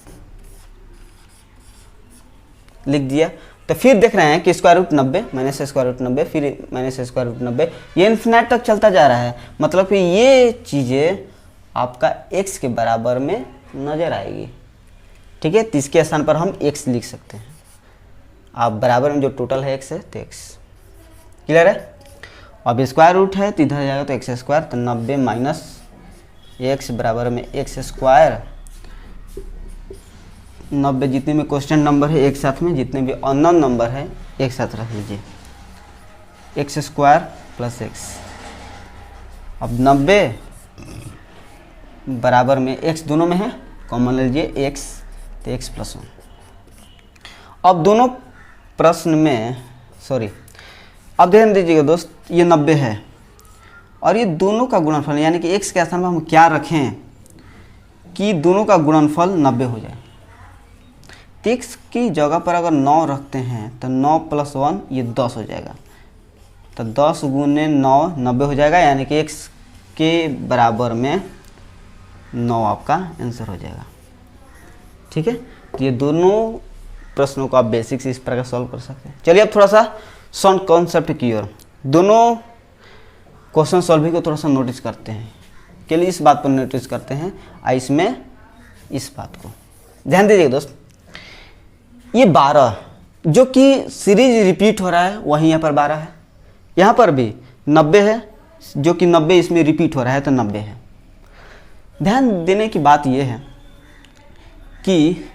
तो फिर देख रहे हैं कि square root 90 minus square root 90 फिर माइनस स्क्वायर रूट 90, ये इन्फिनिट तक चलता जा रहा है। मतलब कि ये चीज़ें आपका x के बराबर में नज़र आएगी। ठीक है, तो इसके स्थान पर हम x लिख सकते हैं। आप बराबर में जो टोटल है x है तो x क्लियर है। अब स्क्वायर रूट है तो इधर जाएगा तो एक्स स्क्वायर, तो 90 माइनस एक्स बराबर में एक्स स्क्वायर। 90 जितने भी क्वेश्चन नंबर है एक साथ में, जितने भी अननोन नंबर है एक साथ रख लीजिए, एक्स स्क्वायर प्लस एक्स। अब 90 बराबर में एक्स दोनों में है, कॉमन ले लीजिए एक्स, तो एक्स प्लस 1। अब दोनों प्रश्न में अब ध्यान दीजिएगा दोस्त, ये 90 है और ये दोनों का गुणनफल यानी कि x के स्थान पर हम क्या रखें कि दोनों का गुणनफल 90 हो जाए। तो x की जगह पर अगर 9 रखते हैं तो 9 प्लस 1 ये 10 हो जाएगा, तो 10 गुने 9 90 हो जाएगा, यानी कि x के बराबर में 9 आपका आंसर हो जाएगा। ठीक है, तो ये दोनों प्रश्नों को आप बेसिक से इस प्रकार सॉल्व कर सकते हैं। चलिए अब थोड़ा सा शॉर्ट कॉन्सेप्ट की ओर, दोनों क्वेश्चन सॉल्विंग को थोड़ा सा नोटिस करते हैं। के लिए इस बात पर नोटिस करते हैं इसमें इस बात को ध्यान दीजिएगा दोस्त। ये 12 जो कि सीरीज रिपीट हो रहा है वहीं यहाँ पर 12 है, यहाँ पर भी 90 है जो कि 90 इसमें रिपीट हो रहा है तो 90 है। ध्यान देने की बात यह है कि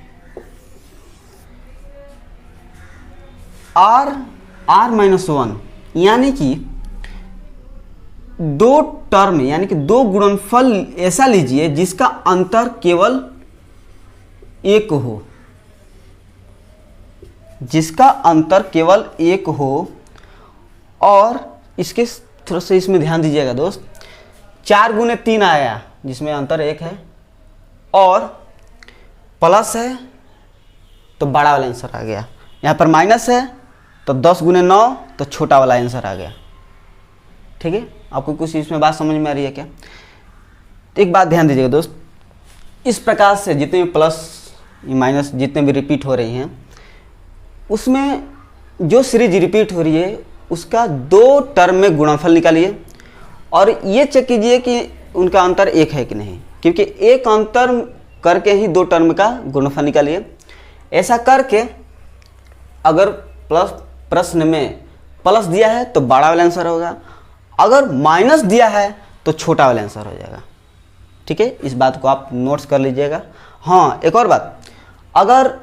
r माइनस 1 यानी कि दो टर्म यानी कि दो गुणनफल ऐसा लीजिए जिसका अंतर केवल 1 हो, जिसका अंतर केवल 1 हो। और इसके थोड़ा सा इसमें ध्यान दीजिएगा दोस्त, 4 गुने 3 आया जिसमें अंतर 1 है और प्लस है तो बड़ा वाला आंसर आ गया, यहाँ पर माइनस है तो 10 गुने 9 तो छोटा वाला आंसर आ गया। ठीक है, आपको कुछ इसमें बात समझ में आ रही है क्या? तो एक बात ध्यान दीजिएगा दोस्त, इस प्रकार से जितने भी प्लस माइनस जितने भी रिपीट हो रही हैं उसमें जो सीरीज रिपीट हो रही है उसका 2 टर्म में गुणनफल निकालिए और ये चेक कीजिए कि उनका अंतर 1 है कि नहीं, क्योंकि एक अंतर करके ही 2 टर्म का गुणनफल निकालिए। ऐसा करके अगर प्लस प्रश्न में प्लस दिया है तो बड़ा वाला आंसर होगा अगर माइनस दिया है तो छोटा वाला आंसर हो जाएगा। ठीक है, इस बात को आप नोट्स कर लीजिएगा। हाँ, एक और बात, अगर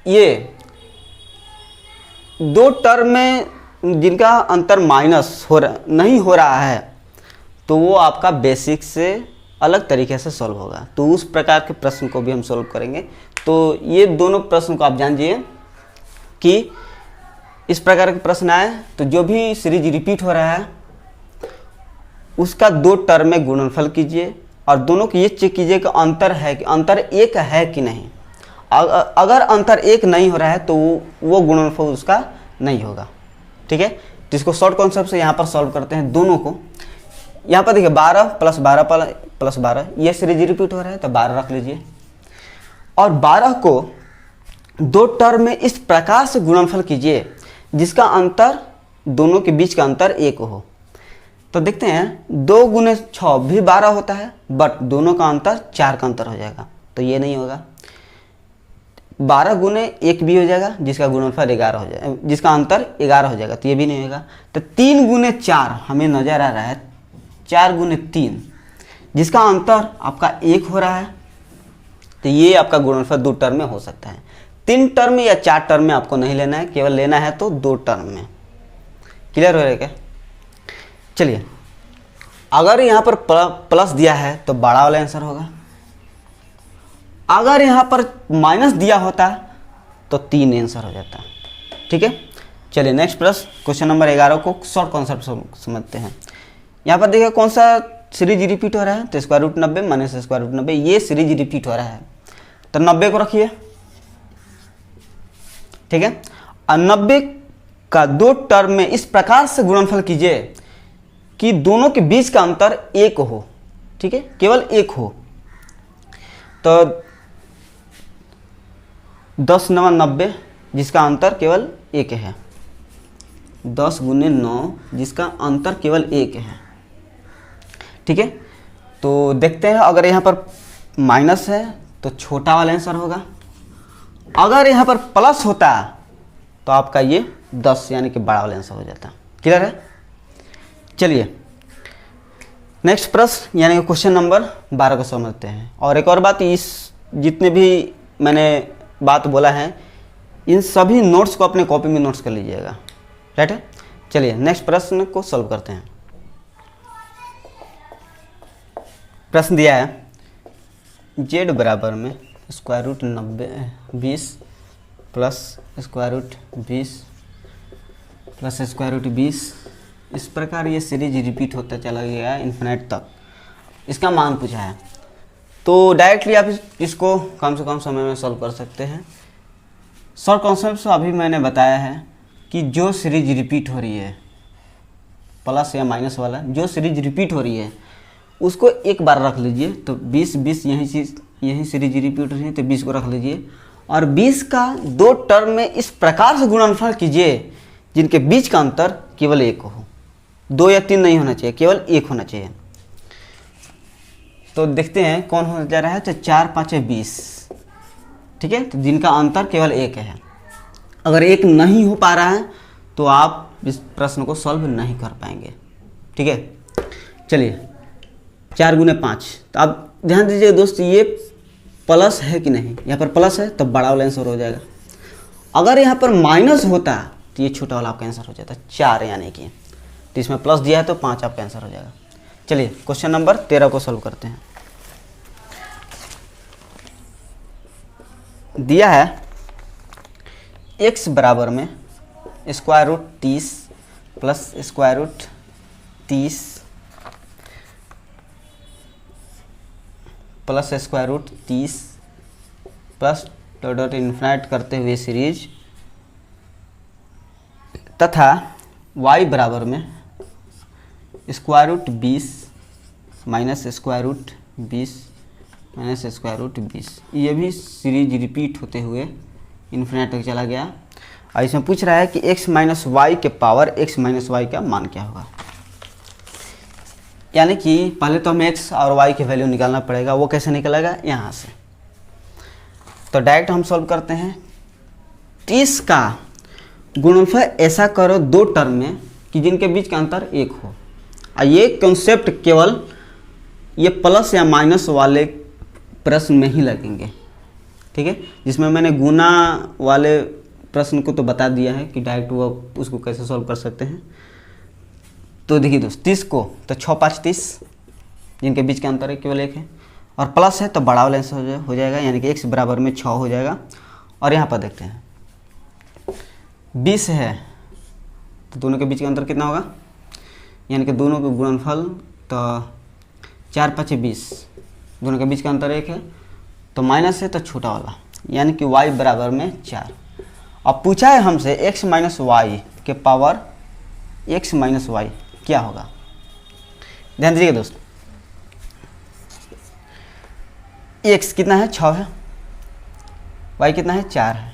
ये दो टर्म में जिनका अंतर माइनस नहीं हो रहा है तो वो आपका बेसिक से अलग तरीके से सॉल्व होगा। तो उस प्रकार के प्रश्न को भी हम सॉल्व करेंगे। तो ये दोनों प्रश्न को आप जानिए कि इस प्रकार के प्रश्न आए तो जो भी सीरीज रिपीट हो रहा है उसका दो टर्म में गुणनफल कीजिए और दोनों को ये चेक कीजिए कि अंतर एक है कि नहीं। अगर अंतर एक नहीं हो रहा है तो वो गुणनफल उसका नहीं होगा। ठीक है, तो इसको शॉर्ट कॉन्सेप्ट से यहाँ पर सॉल्व करते हैं दोनों को। यहाँ पर देखिए 12 प्लस 12 प्लस 12 ये सीरीज रिपीट हो रहा है तो 12 रख लीजिए और 12 को दो टर्म में इस प्रकार से गुणनफल कीजिए जिसका अंतर, दोनों के बीच का अंतर एक हो। तो देखते हैं 2 गुने 6 भी 12 होता है बट दोनों का अंतर 4 का अंतर हो जाएगा, तो ये नहीं होगा। 12 गुने 1 भी हो जाएगा जिसका गुणनफल 11 हो जाएगा, जिसका अंतर 11 हो जाएगा, तो ये भी नहीं होगा। तो 3 गुने 4 हमें नजर आ रहा है 4 गुने 3 जिसका अंतर आपका 1 हो रहा है, तो ये आपका गुणनफल दो टर्म में हो सकता है। 3 टर्म या 4 टर्म में आपको नहीं लेना है, केवल लेना है तो 2 टर्म में। क्लियर हो रहा है क्या? चलिए, अगर यहाँ पर प्लस दिया है तो बड़ा वाला आंसर होगा, अगर यहाँ पर माइनस दिया होता तो 3 आंसर हो जाता। ठीक है, चलिए नेक्स्ट प्रश्न, क्वेश्चन नंबर 11 को शॉर्ट कॉन्सेप्ट समझते हैं। यहाँ पर देखिए कौन सा सीरीज रिपीट हो रहा है, तो square root 90 minus square root 90 ये सीरीज रिपीट हो रहा है, तो 90 को रखिए। ठीक है, और 90 का दो टर्म में इस प्रकार से गुणनफल कीजिए कि दोनों के बीच का अंतर 1 हो। ठीक है, केवल 1 हो। तो 10 9 90 जिसका अंतर केवल 1 है, 10 गुने 9 जिसका अंतर केवल 1 है। ठीक है, तो देखते हैं अगर यहाँ पर माइनस है तो छोटा वाला आंसर होगा, अगर यहाँ पर प्लस होता तो आपका ये 10 यानी कि बड़ा वाला आंसर हो जाता। क्लियर है? चलिए नेक्स्ट प्रश्न यानी कि क्वेश्चन नंबर 12 को समझते हैं। और एक और बात, इस जितने भी मैंने बात बोला है इन सभी नोट्स को अपने कॉपी में नोट्स कर लीजिएगा। राइट है? चलिए नेक्स्ट प्रश्न को सॉल्व करते हैं। प्रश्न दिया है z बराबर में square root 20 plus square root 20 plus square root 20, इस प्रकार ये सीरीज रिपीट होता चला गया इन्फिनिट तक। इसका मान पूछा है तो डायरेक्टली आप इसको कम से कम समय में सॉल्व कर सकते हैं। शॉर्ट कॉन्सेप्ट अभी मैंने बताया है कि जो सीरीज रिपीट हो रही है प्लस या माइनस वाला, जो सीरीज रिपीट हो रही है उसको एक बार रख लीजिए। तो 20 20 यही सीरीज रिपीट हो रही है तो 20 को रख लीजिए और 20 का दो टर्म में इस प्रकार से गुणनफल कीजिए जिनके बीच का अंतर केवल 1 हो, 2 या 3 नहीं होना चाहिए, केवल 1 होना चाहिए। तो देखते हैं कौन हो जा रहा है, तो 4 5 20। ठीक है, तो जिनका अंतर केवल 1 है। अगर 1 नहीं हो पा रहा है तो आप इस प्रश्न को सॉल्व नहीं कर पाएंगे। ठीक है, चलिए 4 गुने 5, तो आप ध्यान दीजिए दोस्त, ये प्लस है कि नहीं, यहाँ पर प्लस है तो बड़ा वाला आंसर हो जाएगा। अगर यहाँ पर माइनस होता तो ये छोटा वाला आपका आंसर हो जाता 4 यानी कि, तो इसमें प्लस दिया है तो 5 आपका आंसर हो जाएगा। चलिए क्वेश्चन नंबर 13 को सॉल्व करते हैं। दिया है x बराबर में square root 30 plus square root 30 plus square root 30 plus dot infinite करते हुए सीरीज, तथा y बराबर में square root 20 minus square root 20 minus square root 20, ये भी सीरीज रिपीट होते हुए इन्फिनिट तक चला गया। और इसमें पूछ रहा है कि x माइनस वाई के पावर x माइनस वाई का मान क्या होगा। यानी कि पहले तो हमें x और y की वैल्यू निकालना पड़ेगा। वो कैसे निकलेगा, यहाँ से। तो डायरेक्ट हम सॉल्व करते हैं। 30 का गुणनफल ऐसा करो दो टर्म में कि जिनके बीच का अंतर 1 हो। और ये कंसेप्ट केवल ये प्लस या माइनस वाले प्रश्न में ही लगेंगे, ठीक है। जिसमें मैंने गुना वाले प्रश्न को तो बता दिया है कि डायरेक्ट वो उसको कैसे सॉल्व कर सकते हैं। तो देखिए दोस्त 30 को तो 6 5 30, जिनके बीच का अंतर है केवल 1 है, और प्लस है तो बड़ा वाला आंसर हो जाएगा, यानी कि x बराबर में 6 हो जाएगा। और यहाँ पर देखते हैं 20 है तो दोनों के बीच का अंतर कितना होगा, यानी कि दोनों के गुणनफल तो 4 5 20, दोनों के बीच का अंतर 1 है, तो माइनस है तो छोटा वाला, यानी कि y बराबर में 4। अब पूछा है हमसे x माइनस वाई के पावर x माइनस वाई क्या होगा। ध्यान दीजिएगा दोस्त, x कितना है 6 है, y कितना है 4 है,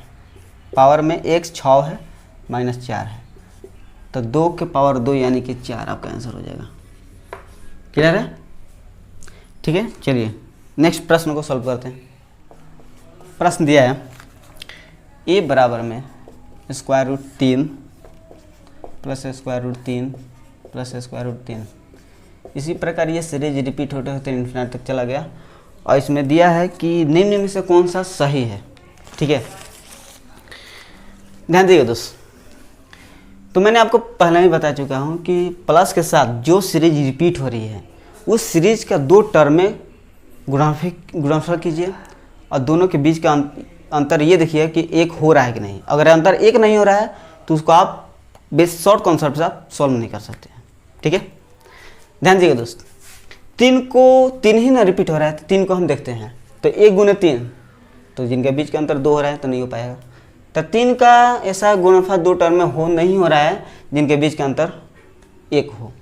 पावर में x 6 है माइनस 4 है, तो 2 के पावर 2 यानी कि 4 आपका आंसर हो जाएगा। क्लियर है, ठीक है। चलिए नेक्स्ट प्रश्न को सॉल्व करते हैं। प्रश्न दिया है a बराबर में square root 3 plus square root 3 plus square root 3। इसी प्रकार ये सीरीज रिपीट होते होते इन्फिनिटी तक चला गया, और इसमें दिया है कि निम्न में से कौन सा सही है, ठीक है। ध्यान दीजिएगा दोस्त, तो मैंने आपको पहले ही बता चुका हूँ कि प्लस के साथ जो सीरीज रिपीट हो रही है उस सीरीज का 2 टर्म में गुणनफल कीजिए, और दोनों के बीच का अंतर ये देखिए कि 1 हो रहा है कि नहीं। अगर अंतर 1 नहीं हो रहा है तो उसको आप बेस शॉर्ट कॉन्सेप्ट से आप सॉल्व नहीं कर सकते हैं, ठीक है। ध्यान दीजिएगा दोस्त, 3 को 3 ही ना रिपीट हो रहा है, तो 3 को हम देखते हैं तो 1 गुने 3, तो जिनके बीच का अंतर 2 हो रहा है तो नहीं हो पाएगा। तो 3 का ऐसा गुणनफल 2 टर्म में नहीं हो रहा है जिनके बीच का अंतर 1 हो,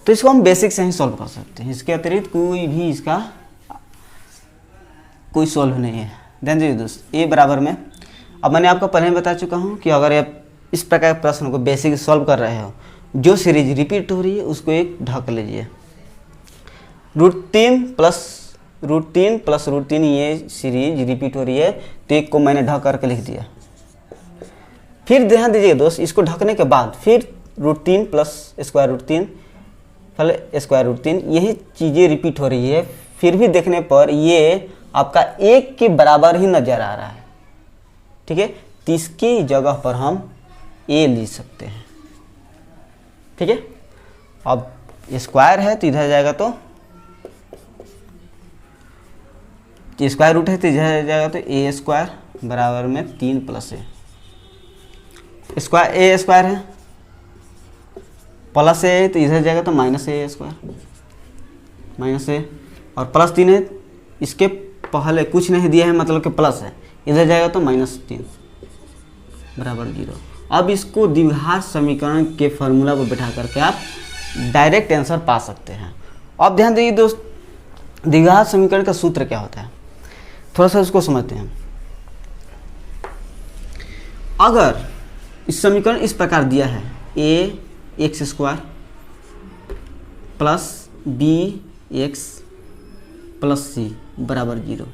तो इसको हम बेसिक से ही सॉल्व कर सकते हैं। इसके अतिरिक्त कोई भी इसका कोई सॉल्व नहीं है। ध्यान दीजिए दोस्त, a बराबर में, अब मैंने आपको पहले ही बता चुका हूँ कि अगर आप इस प्रकार के प्रश्न को बेसिक सॉल्व कर रहे हो, जो सीरीज रिपीट हो रही है उसको एक ढक लीजिए। √3 प्लस √3 ये सीरीज रिपीट हो रही है, तो एक को मैंने ढक करके लिख दिया। फिर ध्यान दीजिए दोस्त, इसको ढकने के बाद फिर √3 प्लस स्क्वायर रूट 3 पहले स्क्वायर रूट 3, यही चीज़ें रिपीट हो रही है। फिर भी देखने पर ये आपका 1 के बराबर ही नज़र आ रहा है, ठीक है। तो इसकी जगह पर हम a लिख सकते हैं, ठीक है। अब स्क्वायर है तो इधर जाएगा तो स्क्वायर रूट है तो इधर जाएगा तो a स्क्वायर बराबर में 3 प्लस a स्क्वायर है प्लस a तो इधर जाएगा तो minus a square minus a, और प्लस 3 है, इसके पहले कुछ नहीं दिया है मतलब कि प्लस है, इधर जाएगा तो -3 बराबर 0। अब इसको द्विघात समीकरण के फॉर्मूला को बैठा करके आप डायरेक्ट आंसर पा सकते हैं। अब ध्यान दीजिए दोस्त, द्विघात समीकरण का सूत्र क्या होता है, थोड़ा सा उसको समझते हैं। अगर इस समीकरण इस प्रकार दिया है ax² plus bx plus c बराबर 0,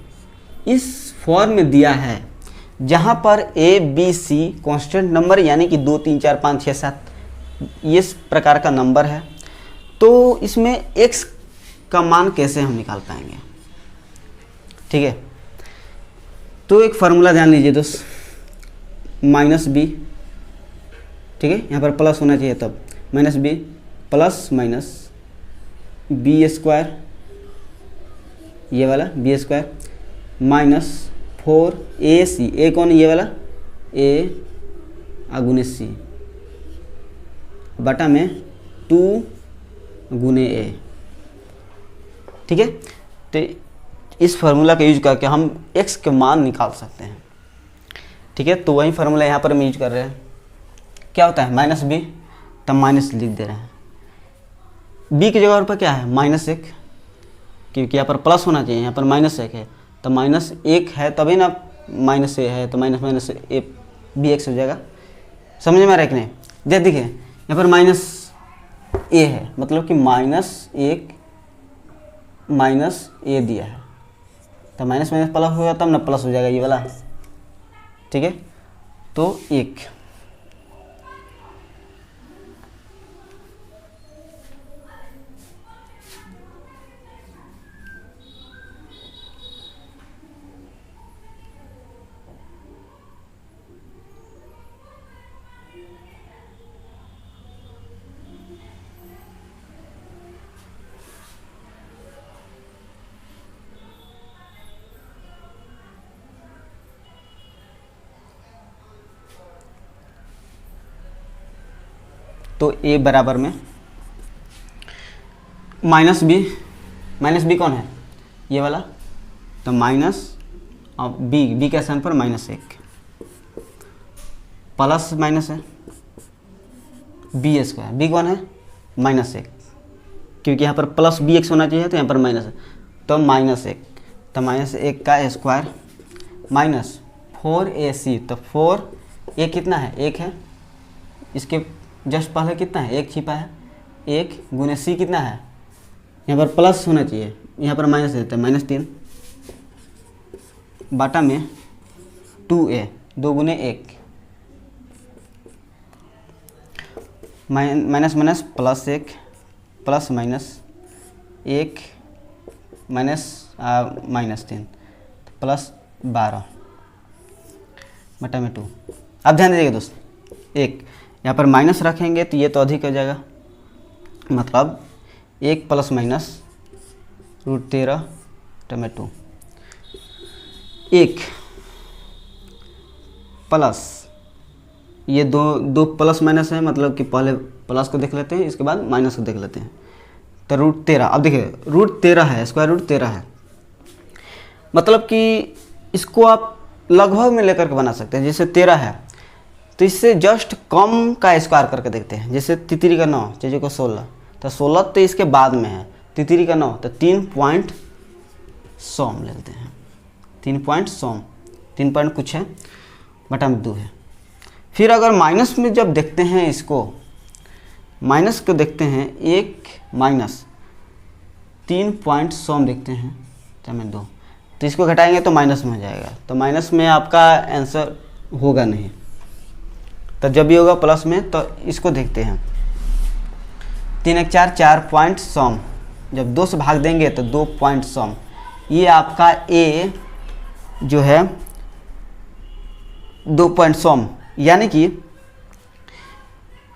इस फॉर्म में दिया है जहाँ पर a b c constant number यानी कि 2 3 4 5 6 7 इस प्रकार का नंबर है, तो इसमें x का मान कैसे हम निकाल पाएंगे, ठीक है। तो एक फार्मूला ध्यान लीजिए दोस्त, -b, ठीक है, यहाँ पर प्लस होना चाहिए तब -b plus minus b square, ये वाला b square minus 4ac, a कौन ये वाला a गुने c बटा में 2 गुने a, ठीक है। तो इस फार्मूला का यूज करके हम x के मान निकाल सकते हैं, ठीक है। तो वही फार्मूला यहाँ पर हम यूज कर रहे हैं। क्या होता है -b, तब माइनस लिख दे रहे हैं, b की जगह पर क्या है -1, क्योंकि यहाँ पर प्लस होना चाहिए, यहाँ पर -1 है, तो -1 है तभी ना -a है, तो माइनस a bx हो जाएगा। समझ में आ रहा है कि नहीं। देख देखिए यहाँ पर -a है, मतलब कि -a दिया है, तो माइनस प्लस होगा तब ना प्लस हो जाएगा ये वाला, ठीक है। तो 1 तो ए बराबर में माइनस बी कौन है, ये वाला, तो माइनस अब बी के स्थान पर -1 प्लस माइनस है b², बी कौन है -1, क्योंकि यहाँ पर प्लस bx होना चाहिए तो यहाँ पर माइनस है, तो -1, तो -1 का स्क्वायर माइनस 4ac, तो 4a कितना है 1 है, इसके जस्ट पहले कितना है 1 छिपा है, 1 गुने c कितना है, यहाँ पर प्लस होना चाहिए, यहाँ पर माइनस देते हैं -3 बाटा में 2a 2 गुने 1 minus minus plus 1 plus minus 1 minus 3 plus 12 बटा में 2। अब ध्यान दीजिएगा दोस्त, 1 यहाँ पर माइनस रखेंगे तो ये तो अधिक हो जाएगा, मतलब 1 प्लस माइनस √13 बटा में 2, 1 प्लस ये दो प्लस माइनस है, मतलब कि पहले प्लस को देख लेते हैं इसके बाद माइनस को देख लेते हैं, तो √13। अब देखिए √13 है, स्क्वायर रूट 13 है, मतलब कि इसको आप लगभग में लेकर के बना सकते हैं। जैसे 13 है तो इससे जस्ट कम का स्क्वायर करके देखते हैं, जैसे तितरी का 9 चीज़ों को 16, तो 16 तो इसके बाद में है, तितरी का 9 तो 3.100 ले लेते हैं, 3.100 3 पॉइंट कुछ है बटा में 2 है। फिर अगर माइनस में जब देखते हैं इसको, माइनस को देखते हैं 1 माइनस 3.100 देखते हैं बटा में 2, तो इसको घटाएंगे तो माइनस में हो जाएगा, तो माइनस में आपका आंसर होगा नहीं, तो जब भी होगा प्लस में। तो इसको देखते हैं 3 1 4 4.100, जब 2 से भाग देंगे तो 2.100, ये आपका ए जो है 2.100, यानी कि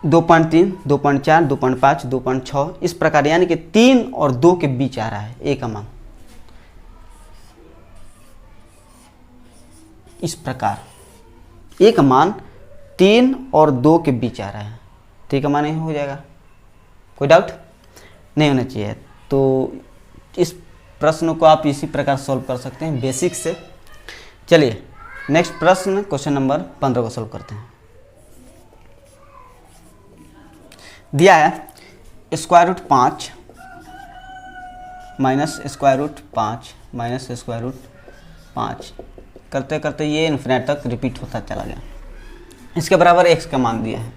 2.3 2.4 2.5 2.6 इस प्रकार, यानी कि 3 और 2 के बीच आ रहा है ए का मान, इस प्रकार ए का मान 3 और 2 के बीच आ रहा है, तो ए का मान नहीं हो जाएगा, कोई डाउट नहीं होना चाहिए। तो इस प्रश्न को आप इसी प्रकार सॉल्व कर सकते हैं बेसिक से। चलिए नेक्स्ट प्रश्न, क्वेश्चन नंबर 15 को सॉल्व करते हैं। दिया है √5 माइनस √5 माइनस √5, करते करते ये इन्फिनिटी तक रिपीट होता चला गया, इसके बराबर x का मान दिया है।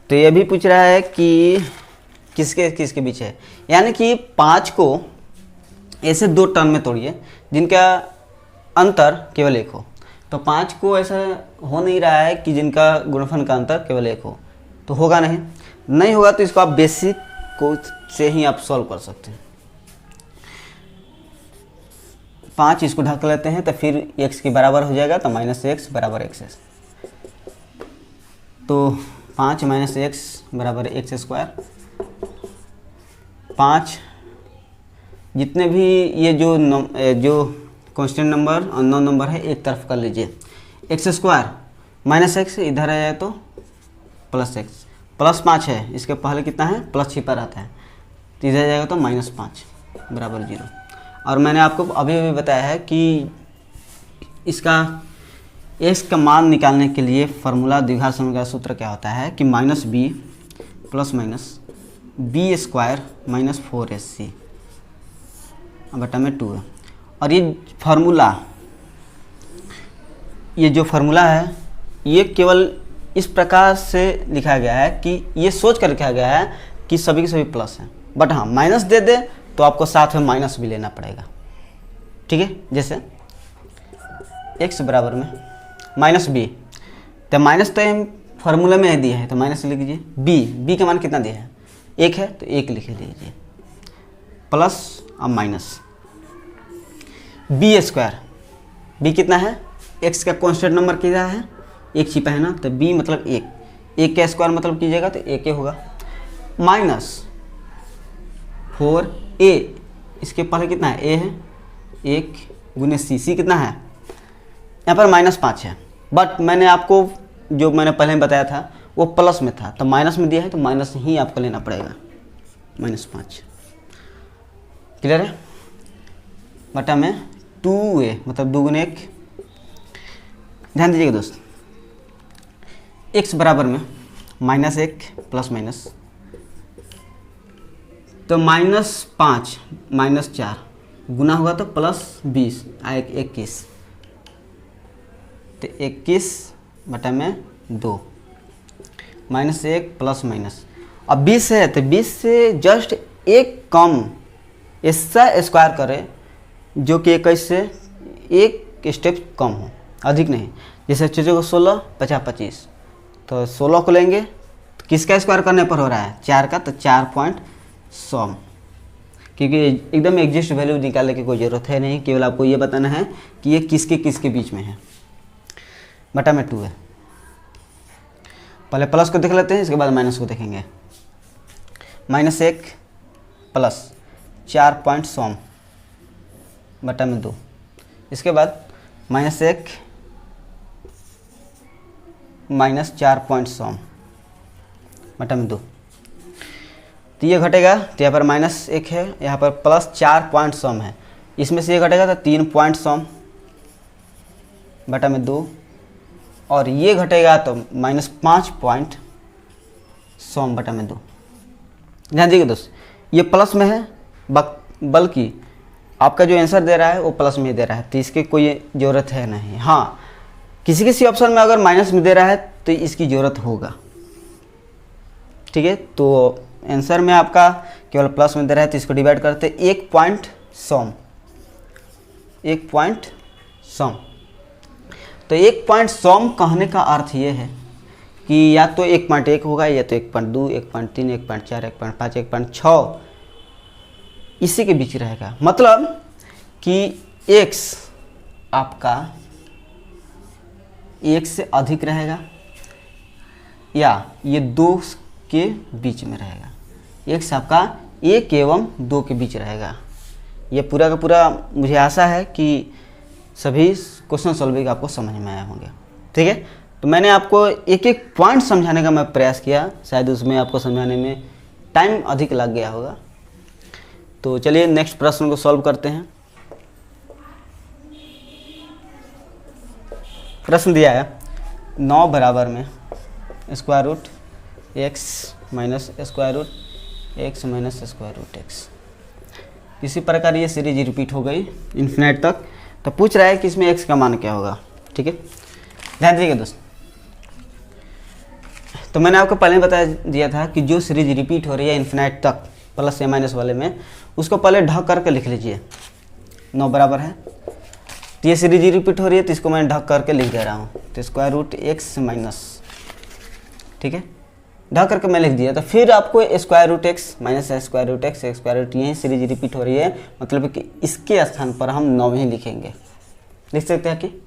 तो ये भी पूछ रहा है कि किसके किसके बीच है, यानी कि 5 को ऐसे 2 टर्म में तोड़िए जिनका अंतर केवल 1 हो, तो 5 को ऐसा हो नहीं रहा है कि जिनका गुणनफल का अंतर केवल 1 हो, तो होगा नहीं होगा, तो इसको आप बेसिक को से ही आप सॉल्व कर सकते हैं। 5 इसको ढक लेते हैं तो फिर x के बराबर हो जाएगा, तो -x बराबर x है, तो 5 - x बराबर x²। 5 जितने भी ये जो कांस्टेंट नंबर अननोन नंबर है एक तरफ कर लीजिए, x² -x इधर आ जाए तो +x, +5 है, इसके पहले कितना है प्लस छिपा रहता है, तो इधर जाएगा तो -5 बराबर 0। और मैंने आपको अभी बताया है कि इसका x का मान निकालने के लिए फार्मूला द्विघात समीकरण का सूत्र क्या होता है कि -b plus minus b² minus 4ac बटा में 2 है। और ये जो फार्मूला है ये केवल इस प्रकार से लिखा गया है कि ये सोच कर लिखा गया है कि सभी के सभी प्लस हैं, बट हाँ माइनस दे दे तो आपको साथ में माइनस भी लेना पड़ेगा, ठीक है। जैसे x बराबर में -b, तो माइनस तो फार्मूला में दिया है तो माइनस लिख लीजिए, b का मान कितना दिया है 1 है तो 1 लिख लीजिए, प्लस अब माइनस b² b कितना है, x का कांस्टेंट नंबर कितना है 1 छिपा है ना, तो b मतलब 1 का स्क्वायर मतलब कीजिएगा तो 1 होगा, माइनस 4a, इसके पहले कितना है a है, 1 गुने c कितना है, यहाँ पर -5 है, बट मैंने आपको जो मैंने पहले बताया था वो प्लस में था, तो माइनस में दिया है तो माइनस ही आपको लेना पड़ेगा, -5। क्लियर है? बटा में 2a मतलब 2 गुने 1। ध्यान दीजिएगा दोस्त, x बराबर में -1 प्लस माइनस, तो -5 -4 गुना होगा तो +20 आए 21, तो 21 बटा में 2 -1 प्लस माइनस। अब 20 है तो 20 से जस्ट एक कम ऐसा स्क्वायर करें जो कि 21 से एक स्टेप कम हो, अधिक नहीं। जैसे चीज़ों को 16 50 25, तो 16 को लेंगे तो किसका स्क्वायर करने पर हो रहा है, 4 का, तो 4.100, क्योंकि एकदम एग्जैक्ट वैल्यू निकालने की कोई ज़रूरत है नहीं, केवल आपको ये बताना है कि ये किसके किसके बीच में है। बटा में 2 है। पहले प्लस को देख लेते हैं, इसके बाद माइनस को देखेंगे। -1 प्लस 4.100 बटा में 2, इसके बाद -1 माइनस 4.100 बटा में 2, तो ये घटेगा, तो यहाँ पर -1 है, यहाँ पर प्लस 4.100 है, इसमें से ये घटेगा तो 3.100 बटा में 2, और ये घटेगा तो -5.100 बटा में 2। ध्यान दीजिए दोस्त, ये प्लस में है, बल्कि आपका जो आंसर दे रहा है वो प्लस में दे रहा है, तो इसकी कोई ज़रूरत है नहीं। हाँ, किसी किसी ऑप्शन में अगर माइनस में दे रहा है तो इसकी ज़रूरत होगा, ठीक है। तो आंसर में आपका केवल प्लस में दे रहा है, तो इसको डिवाइड करते 1.100, तो 1.100 कहने का अर्थ ये है कि या तो 1.1 होगा, या तो 1.2 1.3 1.4 1.5 1.6 इसी के बीच रहेगा। मतलब कि x आपका 1 से अधिक रहेगा या ये 2 के बीच में रहेगा। x आपका 1 एवं 2 के बीच रहेगा। ये पूरा का पूरा मुझे आशा है कि सभी क्वेश्चन सॉल्विंग आपको समझ में आए होंगे, ठीक है। तो मैंने आपको एक एक पॉइंट समझाने का मैं प्रयास किया, शायद उसमें आपको समझाने में टाइम अधिक लग गया होगा। तो चलिए नेक्स्ट प्रश्न को सॉल्व करते हैं। प्रश्न दिया है 9 बराबर में square root x minus square root x minus square root x। इसी प्रकार ये सीरीज रिपीट हो गई इन्फिनिट तक। तो पूछ रहा है कि इसमें x का मान क्या होगा, ठीक है। ध्यान दीजिएगा दोस्त, तो मैंने आपको पहले बता दिया था कि जो सीरीज रिपीट हो रही है इन्फिनिट तक प्लस या माइनस वाले में, उसको पहले ढक करके लिख लीजिए। 9 बराबर है, तो ये सीरीज रिपीट हो रही है, तो इसको मैं ढक करके लिख दे रहा हूँ। तो स्क्वायर रूट x माइनस, ठीक है, ढक करके मैं लिख दिया। तो फिर आपको square root x minus square root x square root, यही सीरीज रिपीट हो रही है, मतलब कि इसके स्थान पर हम 9 ही लिखेंगे। लिख सकते हैं कि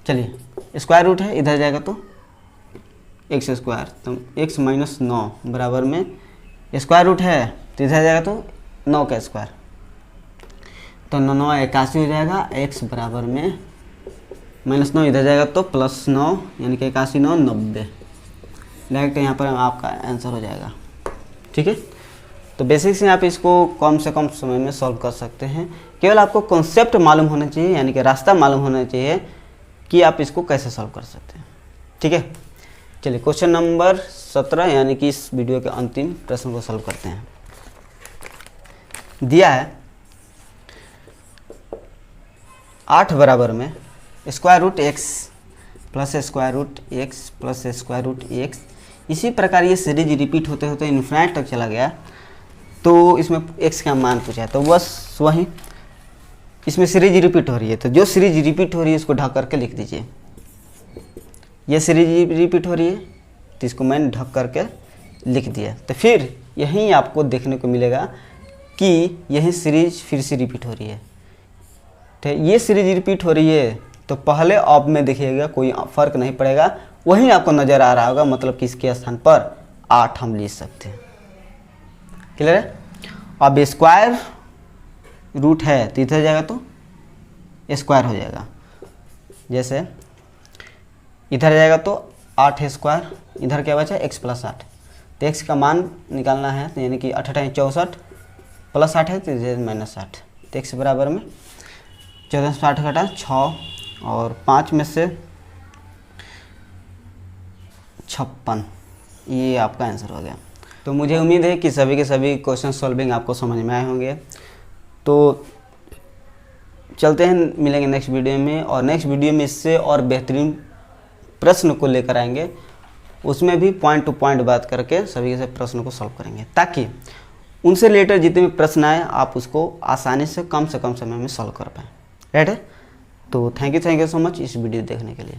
चलिए स्क्वायर रूट है, इधर जाएगा तो x स्क्वायर, तो x माइनस 9 बराबर में स्क्वायर रूट है, तो इधर जाएगा तो 9 का स्क्वायर, तो 9 9 81 हो जाएगा। x बराबर में -9 इधर जाएगा तो +9, यानी कि 81 9 90। डायरेक्ट यहाँ पर आपका आंसर हो जाएगा, ठीक है। तो बेसिक से आप इसको कम से कम समय में सॉल्व कर सकते हैं। केवल आपको कॉन्सेप्ट मालूम होना चाहिए, यानी कि रास्ता मालूम होना चाहिए कि आप इसको कैसे सॉल्व कर सकते हैं, ठीक है। चलिए क्वेश्चन नंबर 17 यानी कि इस वीडियो के अंतिम प्रश्न को सॉल्व करते हैं। दिया है 8 बराबर में square root x plus square root x plus square root x। इसी प्रकार ये सीरीज रिपीट होते होते इन्फिनिट तक चला गया, तो इसमें x का मान पूछा है, तो बस वही इसमें सीरीज रिपीट हो रही है, तो जो सीरीज रिपीट हो रही है इसको ढक करके लिख दीजिए। ये सीरीज रिपीट हो रही है, तो इसको मैंने ढक करके लिख दिया। तो फिर यहीं आपको देखने को मिलेगा कि यही सीरीज फिर से रिपीट हो रही है। तो ये सीरीज रिपीट हो रही है, तो पहले ऑप में देखिएगा कोई फर्क नहीं पड़ेगा, वहीं आपको नज़र आ रहा होगा, मतलब कि इसके स्थान पर 8 हम लिख सकते हैं। क्लियर है। अब स्क्वायर रूट है, तो इधर जाएगा तो स्क्वायर हो जाएगा, जैसे इधर जाएगा तो 8 स्क्वायर, इधर क्या बचा x प्लस 8। तो x का मान निकालना है, तो यानी कि 8 × 64 प्लस 8 है तो माइनस 8। तो x बराबर में 14 से 8 घटा 6 और 5 में से 56, ये आपका आंसर हो गया। तो मुझे उम्मीद है कि सभी के सभी क्वेश्चन सॉल्विंग आपको समझ में आए होंगे। तो चलते हैं, मिलेंगे नेक्स्ट वीडियो में, और नेक्स्ट वीडियो में इससे और बेहतरीन प्रश्न को लेकर आएंगे, उसमें भी पॉइंट टू पॉइंट बात करके सभी के सभी प्रश्नों को सॉल्व करेंगे, ताकि उनसे रिलेटेड जितने भी प्रश्न आए आप उसको आसानी से कम समय में सॉल्व कर पाएँ। राइट है। तो थैंक यू सो मच इस वीडियो देखने के लिए।